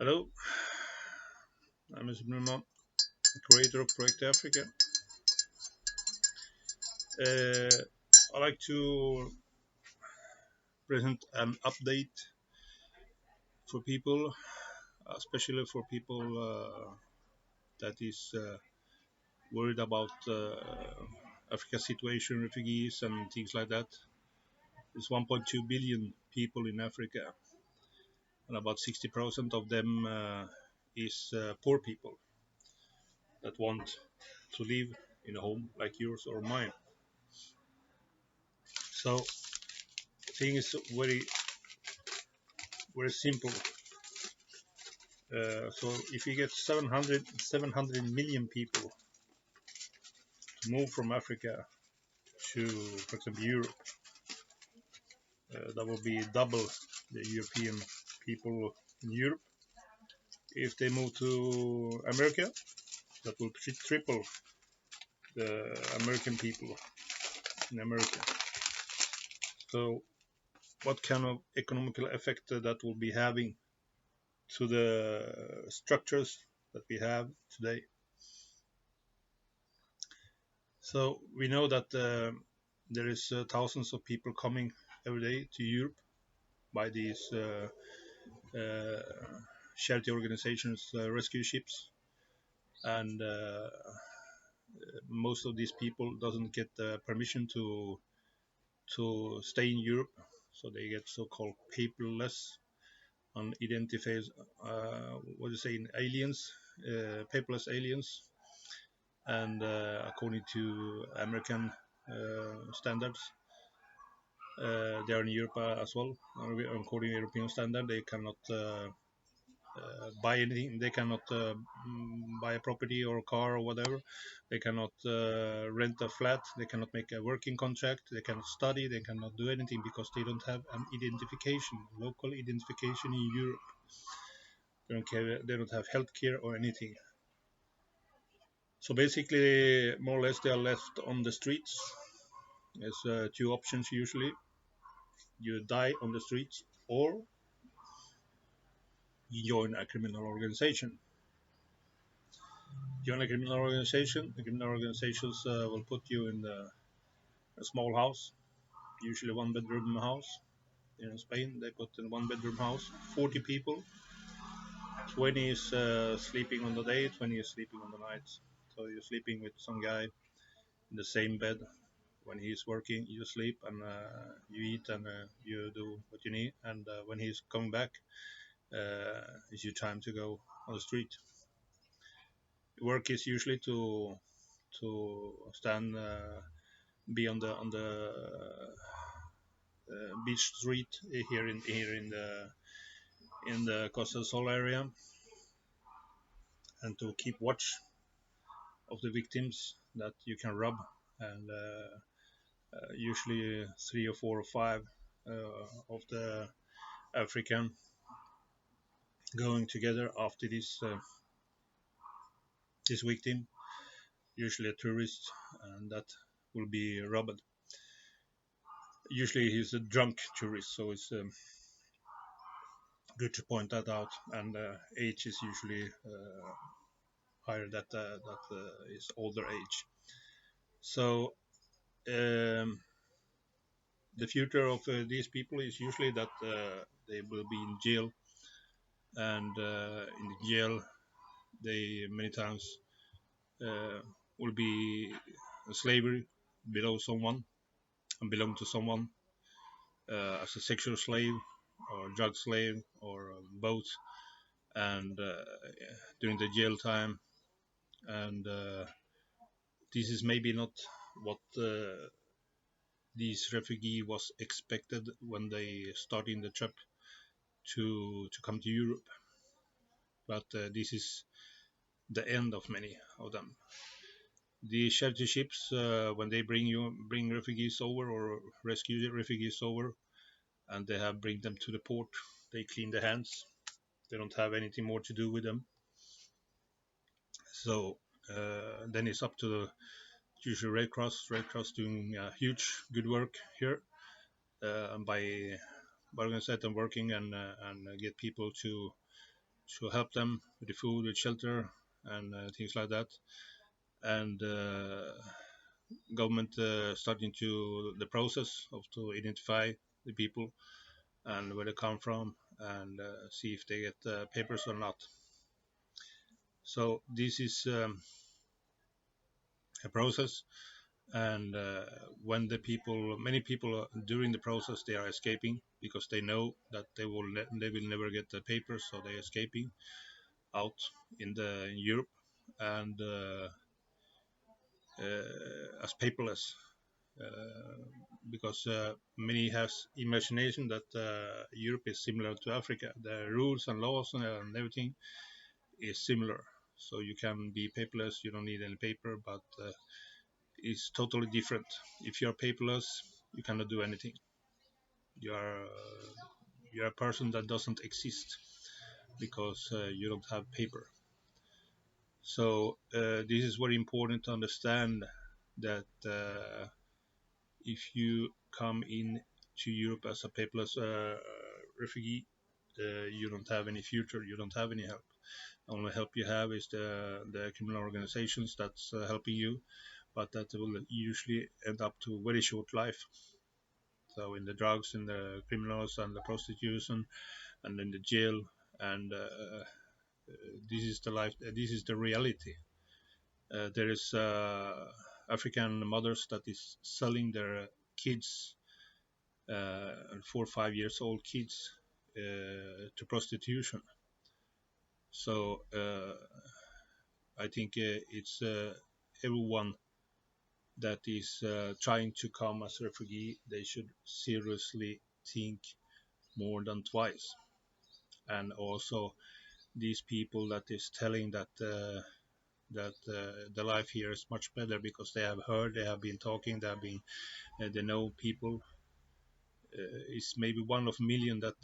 Hello, I'm Bruno, creator of Project Africa. Uh, I like to present an update for people, especially for people that is worried about Africa situation, refugees, and things like that. There's 1.2 billion people in Africa, and about 60% of them is poor people that want to live in a home like yours or mine. So the thing is very simple. So if you get 700 million people to move from Africa to, for example, Europe, that will be double the European people in Europe. If they move to America, that will triple the American people in America. So what kind of economical effect that will be having to the structures that we have today? So we know that there is thousands of people coming every day to Europe by these uh, charity organizations, rescue ships, and most of these people doesn't get permission to stay in Europe, so they get so-called paperless, unidentified, what do you say, in aliens, paperless aliens, and according to American standards, they are in Europe as well. According to European standard, they cannot buy anything. They cannot buy a property or a car or whatever. They cannot rent a flat. They cannot make a working contract. They cannot study. They cannot do anything because they don't have an identification, local identification in Europe. They don't care. They don't have healthcare or anything. So basically, more or less, they are left on the streets. There's two options usually: you die on the streets, or you join a criminal organization. Join a criminal organization. The criminal organizations will put you in a small house, usually one bedroom house. In Spain, they put in one bedroom house, 40 people. 20 is sleeping on the day, 20 is sleeping on the nights. So you're sleeping with some guy in the same bed. When he's working, you sleep and you eat and you do what you need. And when he's coming back, it's your time to go on the street. Work is usually to stand, be on the beach street here in the Costa del Sol area, and to keep watch of the victims that you can rob, and usually 3 or 4 or 5 of the African going together after this victim, usually a tourist, and that will be robbed. Usually he's a drunk tourist, so it's good to point that out. And age is usually higher, that is older age. So um, the future of these people is usually that they will be in jail, and in the jail they many times uh, will be a slavery below someone and belong to someone, as a sexual slave or drug slave or both, and during the jail time. And this is maybe not what these refugee was expected when they start in the trip to come to Europe, but this is the end of many of them. The shelter ships, when they bring refugees over or rescue refugees over, and they have bring them to the port, they clean their hands. They don't have anything more to do with them. So then it's up to the usual Red Cross. Red Cross doing huge good work here, by organizing and working and get people to help them with the food, with shelter, and things like that. And government starting to the process of to identify the people and where they come from, and see if they get papers or not. So this is a process, and when the people, many people during the process, they are escaping because they know that they will never get the papers, so they're escaping out in Europe, and as paperless, uh, because many has imagination that Europe is similar to Africa. The rules and laws and everything is similar, so you can be paperless. You don't need any paper, but it's totally different. If you're paperless, you cannot do anything. You're a person that doesn't exist because you don't have paper. So this is very important to understand that if you come in to Europe as a paperless refugee, you don't have any future. You don't have any help. The only help you have is the criminal organizations that's helping you, but that will usually end up to very short life. So in the drugs, in the criminals, and the prostitution, and in the jail, and this is the life. This is the reality. There is African mothers that is selling their kids, 4 or 5 years old kids, to prostitution. So I think it's everyone that is trying to come as a refugee, they should seriously think more than twice. And also these people that is telling that the life here is much better because they have heard, they have been talking, they know people. Is maybe one of million that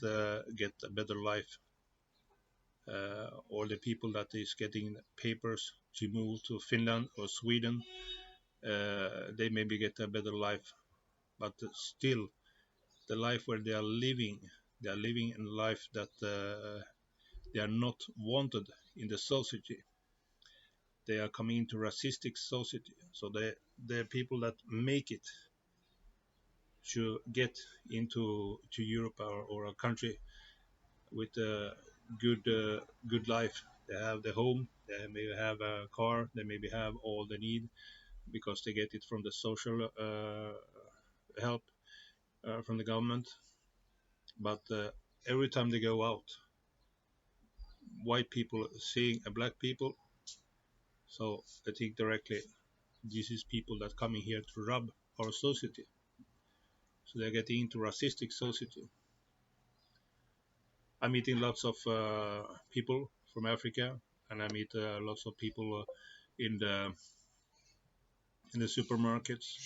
get a better life, or the people that is getting papers to move to Finland or Sweden, they maybe get a better life, but still the life where they are living in life that they are not wanted in the society. They are coming into racistic society, so the people that make it to get into to Europe, or a country with a good life. They have the home, they maybe have a car, they maybe have all they need because they get it from the social help from the government. But every time they go out, white people seeing a black people, so they think directly this is people that coming here to rob our society. So they're getting into racistic society. I'm meeting lots of people from Africa, and I meet lots of people in the supermarkets.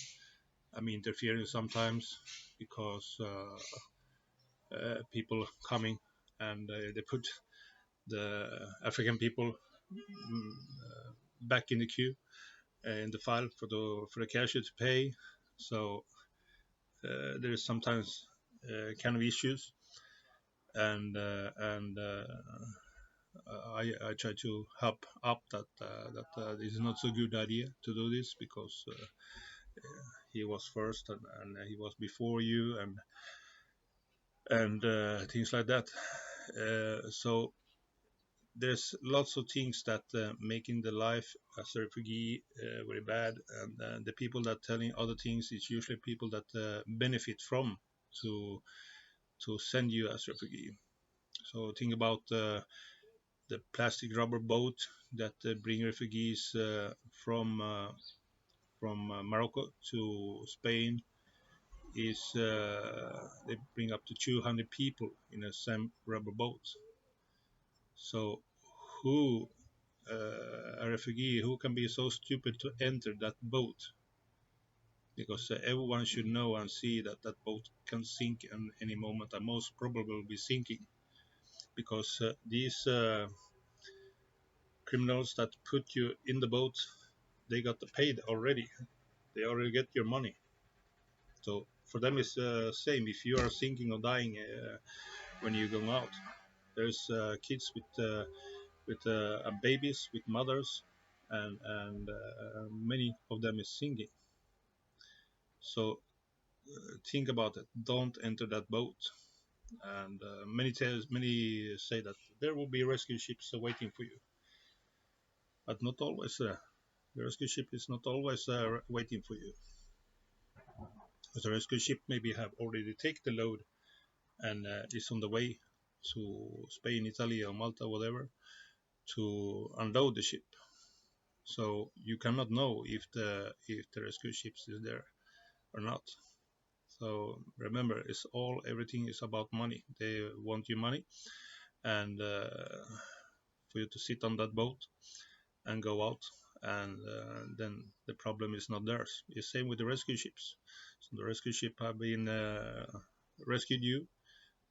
I'm interfering sometimes because people coming, and they put the African people back in the queue, in the file for the cashier to pay. So there is sometimes kind of issues, and I try to help up that this is not so good idea to do this because he was first, and he was before you, and things like that. So there's lots of things that making the life as a refugee very bad, and the people that telling other things is usually people that benefit from to send you as a refugee. So think about the plastic rubber boat that bring refugees from Morocco to Spain. Is they bring up to 200 people in a same rubber boat. So who a refugee who can be so stupid to enter that boat? Because everyone should know and see that that boat can sink at any moment, and most probably will be sinking because these criminals that put you in the boat, they got paid already. They already get your money. So for them it's the same if you are sinking or dying when you go out. There's kids with babies, with mothers, and many of them is singing. So think about it. Don't enter that boat. And many say that there will be rescue ships waiting for you, but not always. The rescue ship is not always waiting for you. Because the rescue ship maybe have already taken the load and is on the way to Spain, Italy, or Malta, whatever, to unload the ship. So you cannot know if the rescue ship is there or not. So remember, everything is about money. They want your money, and for you to sit on that boat and go out, and then the problem is not theirs. It's same with the rescue ships. So the rescue ship have been rescued you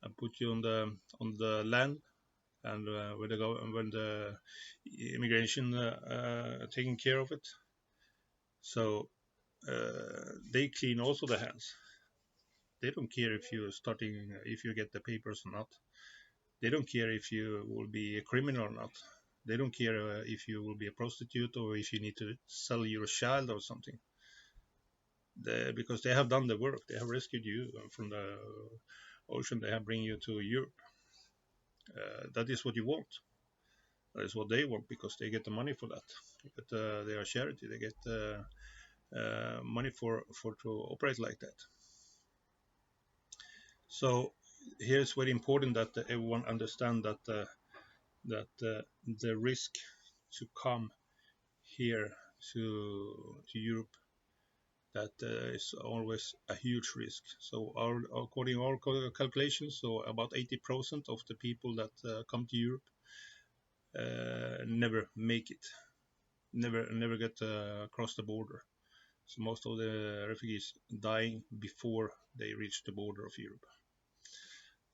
and put you on the land, and when the immigration taking care of it. So they clean also the hands. They don't care if you get the papers or not. They don't care if you will be a criminal or not. They don't care if you will be a prostitute or if you need to sell your child or something. Because they have done the work. They have rescued you from the ocean. They have bring you to Europe. That is what you want. That is what they want because they get the money for that. They are charity. They get money for to operate like that. So here's very important that everyone understand that the risk to come here to Europe, that is always a huge risk. So according to our calculations, so about 80% of the people that come to Europe never make it, never get across the border. So most of the refugees dying before they reach the border of Europe.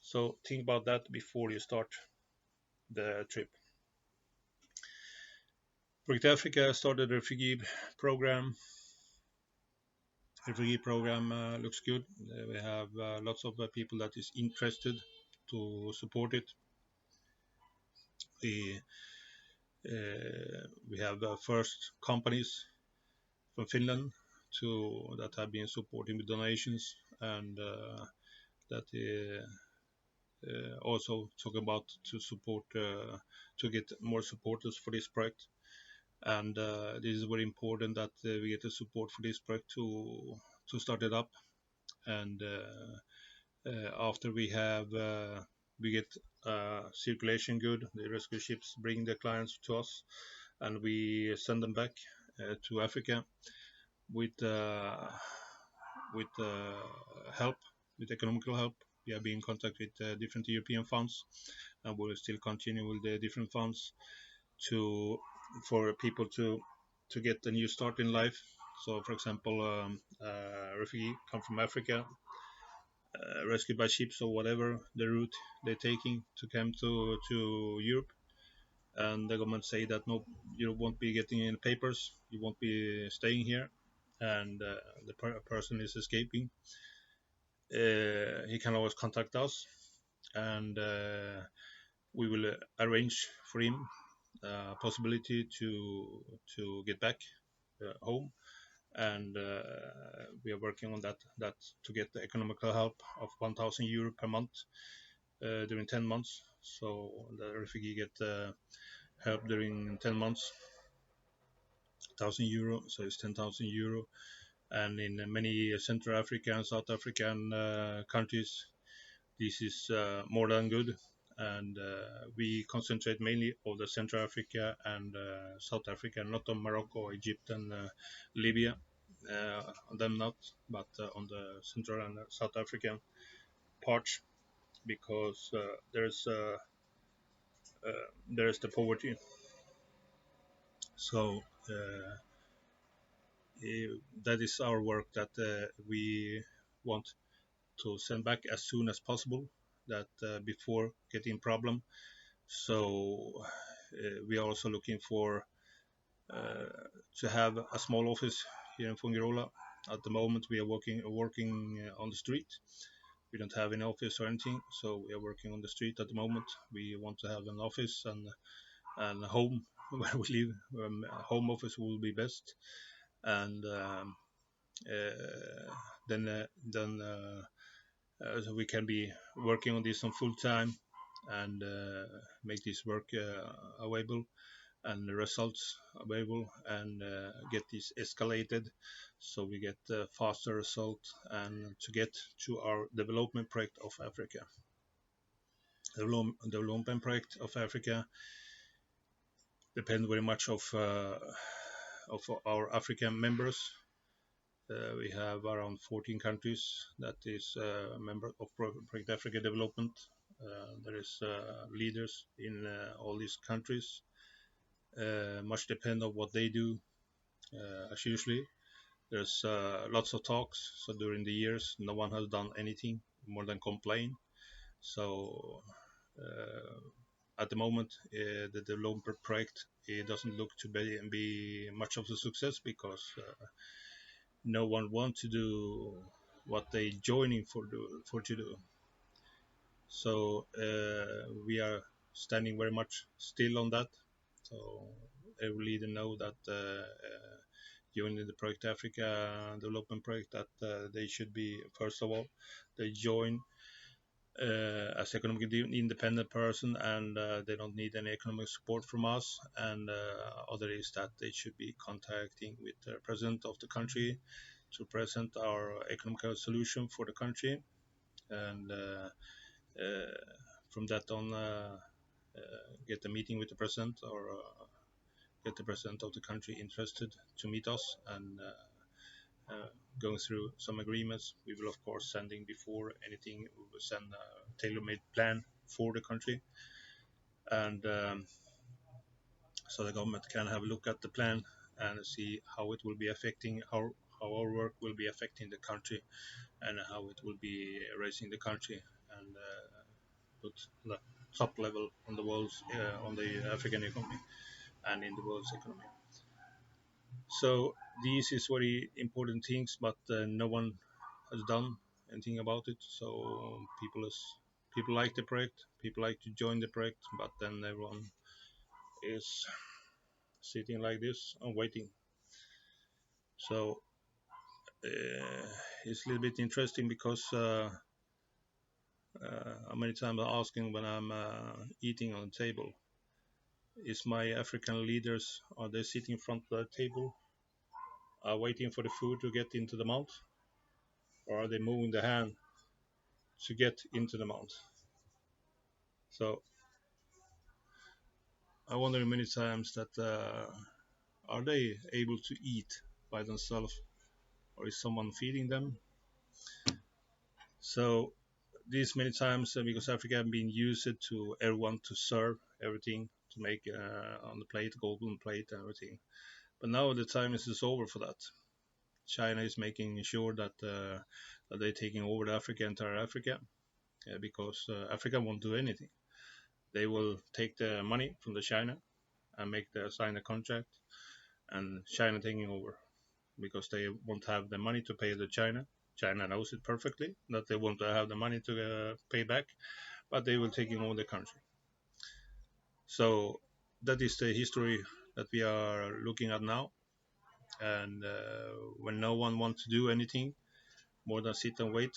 So think about that before you start the trip. Project Africa started a program. Refugee program looks good. We have lots of people that is interested to support it. We we have first companies from Finland that have been supporting with donations, and that also talk about to support to get more supporters for this project. And this is very important that we get the support for this project to start it up. And after we get circulation good, the rescue ships bring the clients to us, and we send them back to Africa with help, with economical help. We have been in contact with different European funds, and we'll still continue with the different funds for people to get a new start in life. So, for example, refugee come from Africa, rescued by ships or whatever the route they're taking to come to Europe, and the government say that no, you won't be getting any papers, you won't be staying here, and the person is escaping. He can always contact us, and we will arrange for him possibility to get back home, and we are working on that to get the economical help of 1,000 euro per month during 10 months. So the refugee get help during 10 months, 1,000 euro, so it's 10,000 euro. And in many Central African and South African countries, this is more than good. And we concentrate mainly on the Central Africa and South Africa, not on Morocco, Egypt, and Libya. On them not, but on the Central and South African parts, because there's the poverty. So that is our work that we want to send back as soon as possible, that before getting problem. So we are also looking for to have a small office here in Fungirola. At the moment we are working on the street. We don't have any office or anything, so we are working on the street at the moment. We want to have an office and a home where we live. Home office will be best, and so we can be working on this on full time and make this work available and the results available and get this escalated so we get faster result and to get to our development project of Africa. The development project of Africa depend very much of our African members. We have around 14 countries that is member of Project Africa Development. There is leaders in all these countries. Much depend on what they do. As usually, there's lots of talks. So during the years, no one has done anything more than complain. So at the moment, the developer project it doesn't look to be much of a success because no one wants to do what they joining for to do. So we are standing very much still on that. So every leader know that joining the Project Africa development project that they should be first of all they join as economically independent person and they don't need any economic support from us, and other is that they should be contacting with the president of the country to present our economic solution for the country, and from that on get a meeting with the president or get the president of the country interested to meet us and going through some agreements. We will of course sending before anything, we will send a tailor-made plan for the country, and so the government can have a look at the plan and see how it will be affecting how our work will be affecting the country and how it will be raising the country and put the top level on the world's on the African economy and in the world's economy. So these is very important things, but no one has done anything about it. So people like the project, people like to join the project, but then everyone is sitting like this and waiting. So it's a little bit interesting because many times I'm asking when I'm eating on the table, is my African leaders are they sitting in front of the table, waiting for the food to get into the mouth, or are they moving the hand to get into the mouth? So I wonder many times that are they able to eat by themselves, or is someone feeding them? So these many times because Africa have been used to everyone to serve everything to make on the plate, golden plate and everything. But now the time is over for that. China is making sure that they're taking over Africa, entire Africa, because Africa won't do anything. They will take the money from the China and make the sign a contract, and China taking over because they won't have the money to pay the China. China knows it perfectly that they want to have the money to pay back, but they will taking over the country. So that is the history that we are looking at now. And when no one wants to do anything more than sit and wait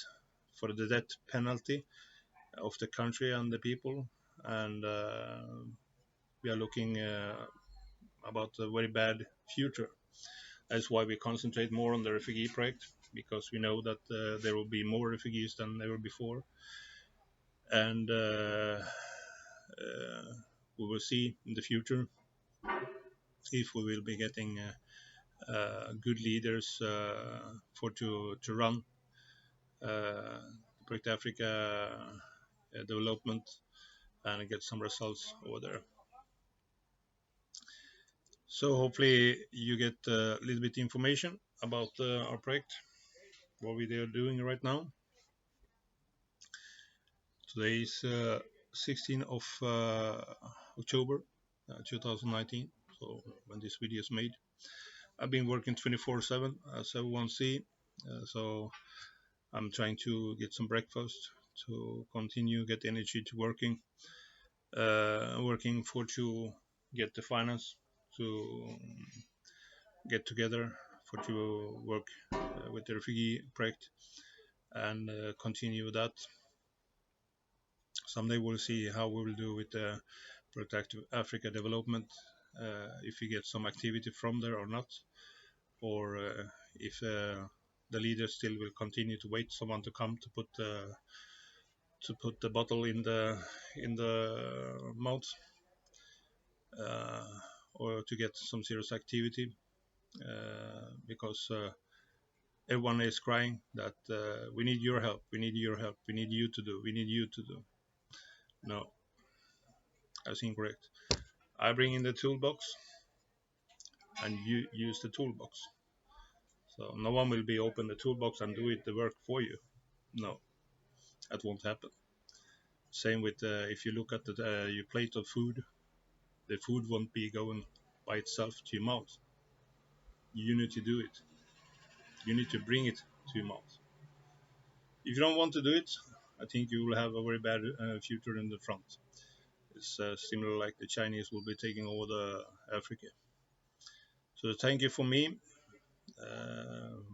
for the death penalty of the country and the people, and we are looking about a very bad future. That's why we concentrate more on the refugee project, because we know that there will be more refugees than ever before, and we will see in the future if we will be getting good leaders for to run Project Africa development and get some results over there. So hopefully you get a little bit information about our project, what we are doing right now. Today is 16th of October 2019, so when this video is made. I've been working 24/7 as everyone see, so I'm trying to get some breakfast to continue get energy to working for to get the finance to get together for to work with the refugee project and continue that. Someday we'll see how we will do with the Protective Africa development, if we get some activity from there or not, or if the leaders still will continue to wait someone to come to put the bottle in the mouth, uh, or to get some serious activity, because everyone is crying that we need your help, we need your help, we need you to do, we need you to do. No, that's incorrect. I bring in the toolbox and you use the toolbox. So no one will be open the toolbox and do it the work for you. No, that won't happen. Same with if you look at your plate of food, the food won't be going by itself to your mouth. You need to do it. You need to bring it to your mouth. If you don't want to do it, I think you will have a very bad future in the front. It's similar like the Chinese will be taking over the Africa. So thank you for me.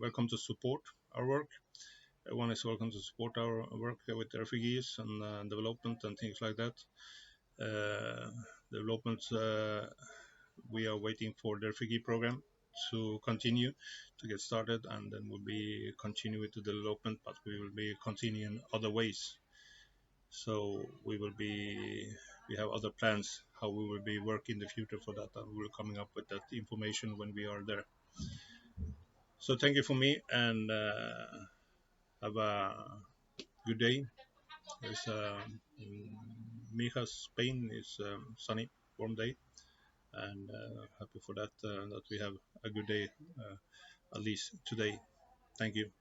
Welcome to support our work. Everyone is welcome to support our work with refugees and development and things like that. Uh, Development, we are waiting for the refugee program to continue to get started, and then we'll be continue with the development, but we will be continuing other ways. So we have other plans how we will be working in the future for that, and we're coming up with that information when we are there. So thank you for me, and have a good day. There's in Mijas, Spain is sunny, warm day, and happy for that that we have a good day at least today. Thank you.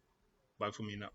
Bye for me now.